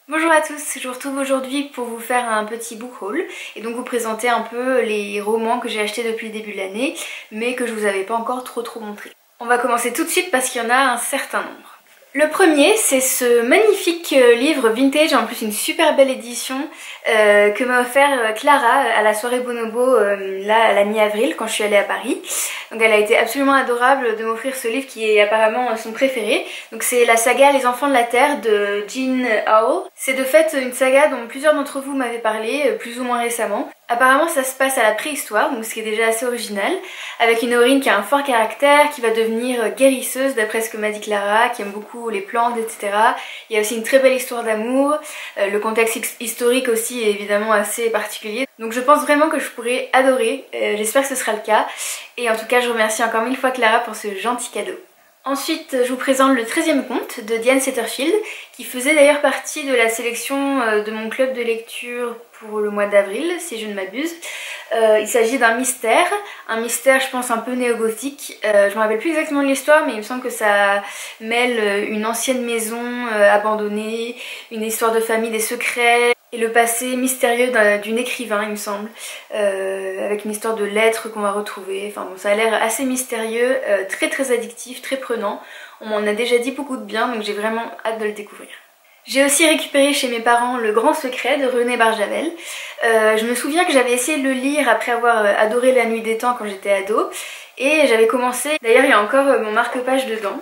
Bonjour à tous, je vous retrouve aujourd'hui pour vous faire un petit book haul et donc vous présenter un peu les romans que j'ai achetés depuis le début de l'année mais que je vous avais pas encore trop montré. On va commencer tout de suite parce qu'il y en a un certain nombre. Le premier, c'est ce magnifique livre vintage, en plus une super belle édition que m'a offert Clara à la soirée Bonobo là à la mi-avril quand je suis allée à Paris. Donc elle a été absolument adorable de m'offrir ce livre qui est apparemment son préféré. Donc c'est la saga Les Enfants de la Terre de Jean Auel. C'est de fait une saga dont plusieurs d'entre vous m'avaient parlé plus ou moins récemment. Apparemment ça se passe à la préhistoire, donc ce qui est déjà assez original, avec une héroïne qui a un fort caractère, qui va devenir guérisseuse d'après ce que m'a dit Clara, qui aime beaucoup les plantes, etc. Il y a aussi une très belle histoire d'amour, le contexte historique aussi est évidemment assez particulier. Donc je pense vraiment que je pourrais adorer, j'espère que ce sera le cas. Et en tout cas je remercie encore 1000 fois Clara pour ce gentil cadeau. Ensuite, je vous présente le 13e conte de Diane Setterfield, qui faisait d'ailleurs partie de la sélection de mon club de lecture pour le mois d'avril, si je ne m'abuse. Il s'agit d'un mystère je pense un peu néo-gothique. Je me rappelle plus exactement de l'histoire, mais il me semble que ça mêle une ancienne maison abandonnée, une histoire de famille, des secrets, et le passé mystérieux d'une écrivain, il me semble, avec une histoire de lettres qu'on va retrouver. Enfin bon, ça a l'air assez mystérieux, très addictif, très prenant. On m'en a déjà dit beaucoup de bien, donc j'ai vraiment hâte de le découvrir. J'ai aussi récupéré chez mes parents Le Grand Secret de René Barjavel. Je me souviens que j'avais essayé de le lire après avoir adoré La Nuit des Temps quand j'étais ado, et j'avais commencé, d'ailleurs il y a encore mon marque-page dedans.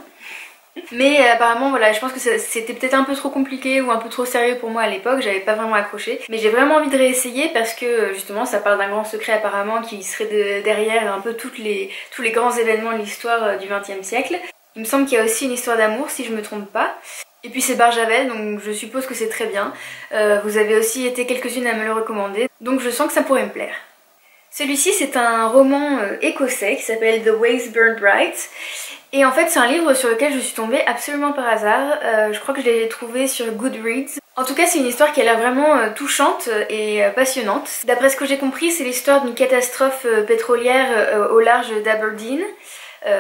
Mais apparemment voilà, je pense que c'était peut-être un peu trop compliqué ou un peu trop sérieux pour moi à l'époque, j'avais pas vraiment accroché. Mais j'ai vraiment envie de réessayer parce que justement ça parle d'un grand secret apparemment qui serait derrière un peu tous les grands événements de l'histoire du XXe siècle. Il me semble qu'il y a aussi une histoire d'amour si je me trompe pas. Et puis c'est Barjavel, donc je suppose que c'est très bien. Vous avez aussi été quelques-unes à me le recommander, donc je sens que ça pourrait me plaire. Celui-ci c'est un roman écossais qui s'appelle The Waves Burn Bright. Et en fait c'est un livre sur lequel je suis tombée absolument par hasard. Je crois que je l'ai trouvé sur Goodreads. En tout cas c'est une histoire qui a l'air vraiment touchante et passionnante. D'après ce que j'ai compris, c'est l'histoire d'une catastrophe pétrolière au large d'Aberdeen,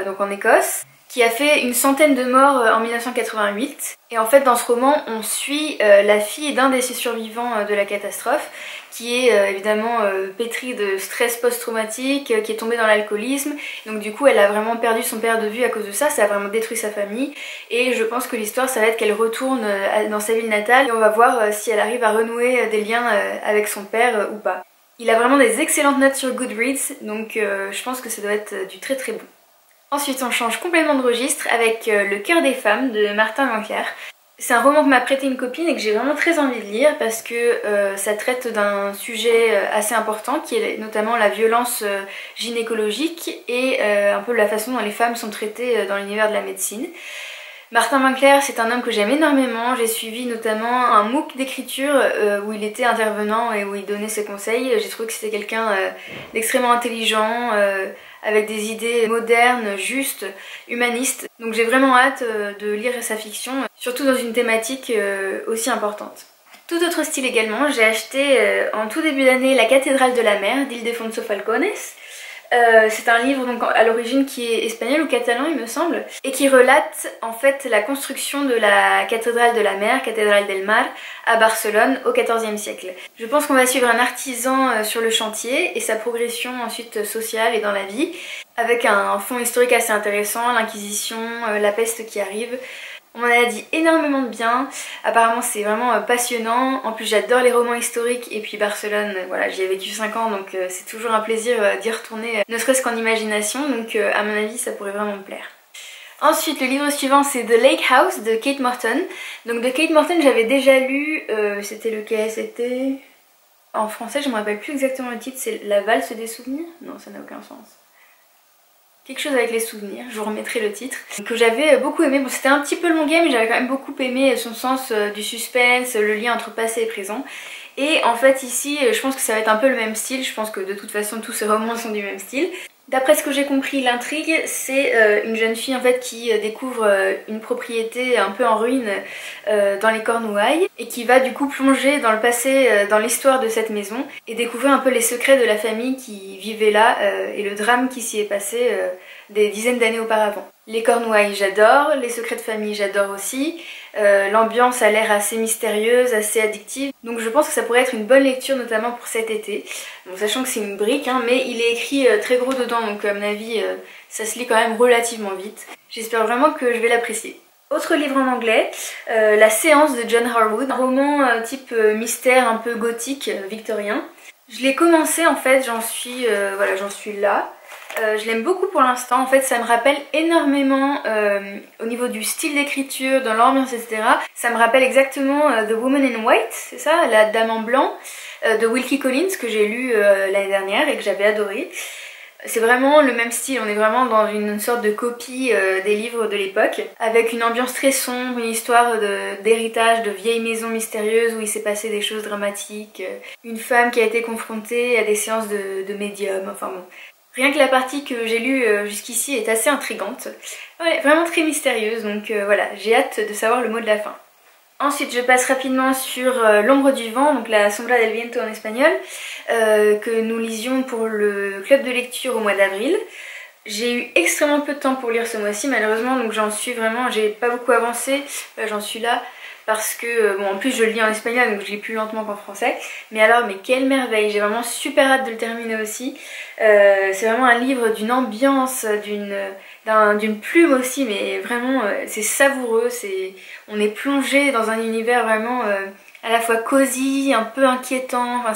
donc en Écosse, qui a fait une centaine de morts en 1988. Et en fait dans ce roman on suit la fille d'un des survivants de la catastrophe, qui est évidemment pétrie de stress post-traumatique, qui est tombée dans l'alcoolisme. Donc du coup elle a vraiment perdu son père de vue à cause de ça a vraiment détruit sa famille. Et je pense que l'histoire ça va être qu'elle retourne dans sa ville natale et on va voir si elle arrive à renouer des liens avec son père ou pas. Il a vraiment des excellentes notes sur Goodreads, donc je pense que ça doit être du très bon. Ensuite on change complètement de registre avec Le Cœur des femmes de Martin Winkler. C'est un roman que m'a prêté une copine et que j'ai vraiment très envie de lire parce que ça traite d'un sujet assez important qui est notamment la violence gynécologique et un peu la façon dont les femmes sont traitées dans l'univers de la médecine. Martin Winkler, c'est un homme que j'aime énormément. J'ai suivi notamment un MOOC d'écriture où il était intervenant et où il donnait ses conseils. J'ai trouvé que c'était quelqu'un d'extrêmement intelligent, avec des idées modernes, justes, humanistes. Donc j'ai vraiment hâte de lire sa fiction, surtout dans une thématique aussi importante. Tout autre style également, j'ai acheté en tout début d'année La Cathédrale de la Mer d'Ildefonso Falcones. C'est un livre donc à l'origine qui est espagnol ou catalan il me semble, et qui relate en fait la construction de la cathédrale de la mer, Cathédrale del Mar, à Barcelone au XIVe siècle. Je pense qu'on va suivre un artisan sur le chantier et sa progression ensuite sociale et dans la vie, avec un fond historique assez intéressant, l'Inquisition, la peste qui arrive. On m'en a dit énormément de bien, apparemment c'est vraiment passionnant, en plus j'adore les romans historiques et puis Barcelone, voilà j'y ai vécu 5 ans donc c'est toujours un plaisir d'y retourner, ne serait-ce qu'en imagination, donc à mon avis ça pourrait vraiment me plaire. Ensuite le livre suivant c'est The Lake House de Kate Morton. Donc de Kate Morton j'avais déjà lu, c'était lequel c'était... En français je me rappelle plus exactement le titre, c'est La valse des souvenirs? Non ça n'a aucun sens. Quelque chose avec les souvenirs, je vous remettrai le titre, que j'avais beaucoup aimé. Bon c'était un petit peu longuet mais j'avais quand même beaucoup aimé son sens du suspense, le lien entre passé et présent. Et en fait ici je pense que ça va être un peu le même style, je pense que de toute façon tous ces romans sont du même style. D'après ce que j'ai compris, l'intrigue, c'est une jeune fille en fait qui découvre une propriété un peu en ruine dans les Cornouailles et qui va du coup plonger dans le passé, dans l'histoire de cette maison et découvrir un peu les secrets de la famille qui vivait là et le drame qui s'y est passé des dizaines d'années auparavant. Les cornouailles j'adore, les secrets de famille j'adore aussi, l'ambiance a l'air assez mystérieuse, assez addictive, donc je pense que ça pourrait être une bonne lecture notamment pour cet été. Bon, sachant que c'est une brique, hein, mais il est écrit très gros dedans, donc à mon avis ça se lit quand même relativement vite. J'espère vraiment que je vais l'apprécier. Autre livre en anglais, La séance de John Harwood, un roman type mystère un peu gothique, victorien. Je l'ai commencé en fait, j'en suis là. Je l'aime beaucoup pour l'instant, en fait ça me rappelle énormément au niveau du style d'écriture, dans l'ambiance, etc. Ça me rappelle exactement The Woman in White, c'est ça, La Dame en Blanc, de Wilkie Collins que j'ai lu l'année dernière et que j'avais adoré. C'est vraiment le même style, on est vraiment dans une sorte de copie des livres de l'époque, avec une ambiance très sombre, une histoire d'héritage de vieilles maisons mystérieuses où il s'est passé des choses dramatiques, une femme qui a été confrontée à des séances de médium, enfin bon. Rien que la partie que j'ai lue jusqu'ici est assez intrigante, ouais, vraiment très mystérieuse, donc voilà, j'ai hâte de savoir le mot de la fin. Ensuite, je passe rapidement sur L'ombre du vent, donc la Sombra del Viento en espagnol, que nous lisions pour le club de lecture au mois d'avril. J'ai eu extrêmement peu de temps pour lire ce mois-ci malheureusement, donc j'en suis vraiment, j'ai pas beaucoup avancé, j'en suis là parce que, bon en plus je le lis en espagnol donc je lis plus lentement qu'en français, mais alors mais quelle merveille, j'ai vraiment super hâte de le terminer aussi. C'est vraiment un livre d'une ambiance, d'une plume aussi, mais vraiment c'est savoureux, on est plongé dans un univers vraiment à la fois cosy, un peu inquiétant, enfin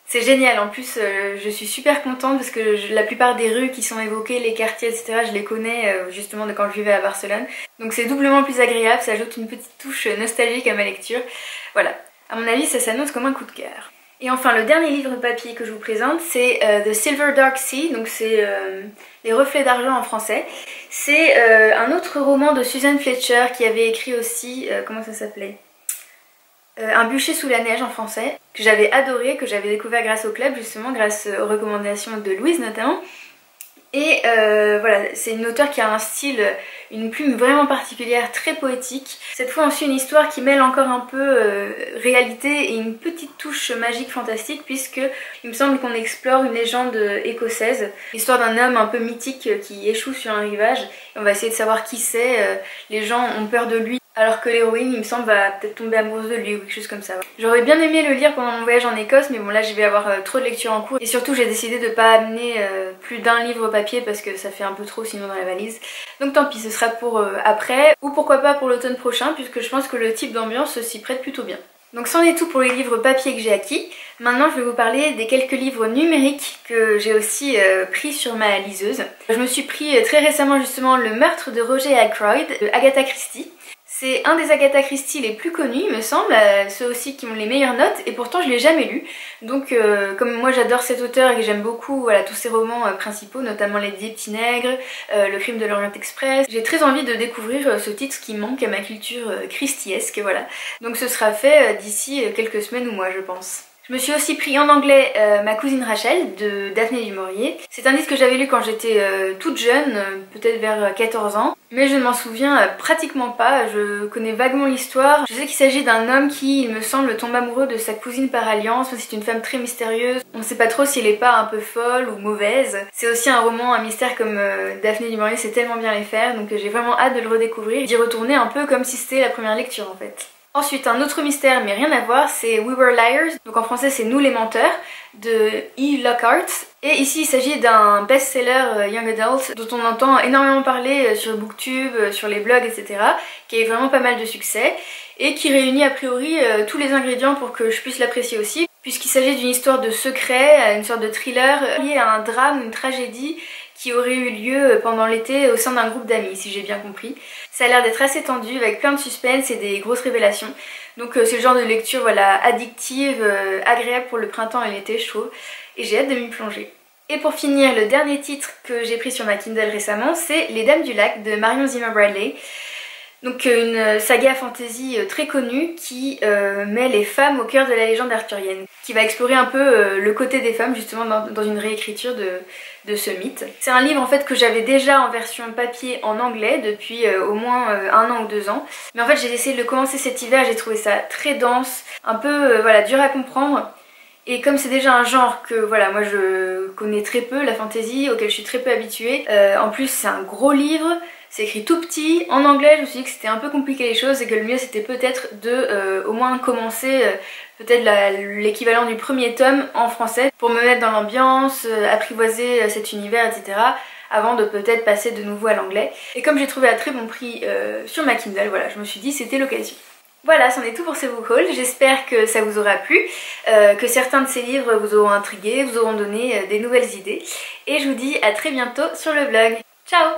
c'est génial. En plus je suis super contente parce que la plupart des rues qui sont évoquées, les quartiers, etc. je les connais justement de quand je vivais à Barcelone, donc c'est doublement plus agréable, ça ajoute une petite touche nostalgique à ma lecture. Voilà, à mon avis ça s'annonce comme un coup de cœur. Et enfin le dernier livre papier que je vous présente c'est The Silver Dark Sea, donc c'est Les reflets d'argent en français. C'est un autre roman de Susan Fletcher qui avait écrit aussi, comment ça s'appelait, Un bûcher sous la neige en français, que j'avais adoré, que j'avais découvert grâce au club justement, grâce aux recommandations de Louise notamment. Et voilà, c'est une auteure qui a un style, une plume vraiment particulière, très poétique. Cette fois on suit une histoire qui mêle encore un peu réalité et une petite touche magique fantastique, puisque il me semble qu'on explore une légende écossaise, l'histoire d'un homme un peu mythique qui échoue sur un rivage, et on va essayer de savoir qui c'est. Les gens ont peur de lui, alors que l'héroïne, il me semble, va peut-être tomber amoureuse de lui ou quelque chose comme ça. J'aurais bien aimé le lire pendant mon voyage en Écosse, mais bon là je vais avoir trop de lectures en cours. Et surtout j'ai décidé de pas amener plus d'un livre papier parce que ça fait un peu trop sinon dans la valise. Donc tant pis, ce sera pour après, ou pourquoi pas pour l'automne prochain, puisque je pense que le type d'ambiance s'y prête plutôt bien. Donc c'en est tout pour les livres papier que j'ai acquis. Maintenant je vais vous parler des quelques livres numériques que j'ai aussi pris sur ma liseuse. Je me suis pris très récemment justement Le meurtre de Roger Ackroyd de Agatha Christie. C'est un des Agatha Christie les plus connus, il me semble, ceux aussi qui ont les meilleures notes, et pourtant je l'ai jamais lu. Donc comme moi j'adore cet auteur et que j'aime beaucoup voilà, tous ses romans principaux, notamment Les 10 petits nègres, Le crime de l'Orient Express, j'ai très envie de découvrir ce titre qui manque à ma culture christiesque, voilà. Donc ce sera fait d'ici quelques semaines ou mois je pense. Je me suis aussi pris en anglais Ma cousine Rachel de Daphné du Maurier. C'est un livre que j'avais lu quand j'étais toute jeune, peut-être vers 14 ans, mais je ne m'en souviens pratiquement pas, je connais vaguement l'histoire. Je sais qu'il s'agit d'un homme qui, il me semble, tombe amoureux de sa cousine par alliance. C'est une femme très mystérieuse, on ne sait pas trop si elle est pas un peu folle ou mauvaise. C'est aussi un roman, un mystère comme Daphné du Maurier sait tellement bien les faire, donc j'ai vraiment hâte de le redécouvrir, d'y retourner un peu comme si c'était la première lecture en fait. Ensuite, un autre mystère, mais rien à voir, c'est We Were Liars, donc en français c'est Nous les menteurs, de E. Lockhart. Et ici il s'agit d'un best-seller Young Adult, dont on entend énormément parler sur Booktube, sur les blogs, etc., qui a eu vraiment pas mal de succès, et qui réunit a priori tous les ingrédients pour que je puisse l'apprécier aussi, puisqu'il s'agit d'une histoire de secret, une sorte de thriller lié à un drame, une tragédie, qui aurait eu lieu pendant l'été au sein d'un groupe d'amis, si j'ai bien compris. Ça a l'air d'être assez tendu, avec plein de suspense et des grosses révélations. Donc c'est le genre de lecture voilà, addictive, agréable pour le printemps et l'été, je trouve. Et j'ai hâte de m'y plonger. Et pour finir, le dernier titre que j'ai pris sur ma Kindle récemment, c'est Les Dames du Lac de Marion Zimmer Bradley. Donc une saga fantasy très connue qui met les femmes au cœur de la légende arthurienne, qui va explorer un peu le côté des femmes justement dans une réécriture de ce mythe. C'est un livre en fait que j'avais déjà en version papier en anglais depuis au moins 1 an ou 2 ans, mais en fait j'ai essayé de le commencer cet hiver, j'ai trouvé ça très dense, un peu voilà, dur à comprendre. Et comme c'est déjà un genre que voilà, moi je connais très peu, la fantasy, auquel je suis très peu habituée, en plus c'est un gros livre, C'est écrit tout petit en anglais. Je me suis dit que c'était un peu compliqué les choses et que le mieux c'était peut-être de au moins commencer peut-être l'équivalent du premier tome en français pour me mettre dans l'ambiance, apprivoiser cet univers, etc. avant de peut-être passer de nouveau à l'anglais. Et comme j'ai trouvé à très bon prix sur ma Kindle, voilà, je me suis dit c'était l'occasion. Voilà, c'en est tout pour ce book haul. J'espère que ça vous aura plu, que certains de ces livres vous auront intrigué, vous auront donné des nouvelles idées. Et je vous dis à très bientôt sur le vlog. Ciao!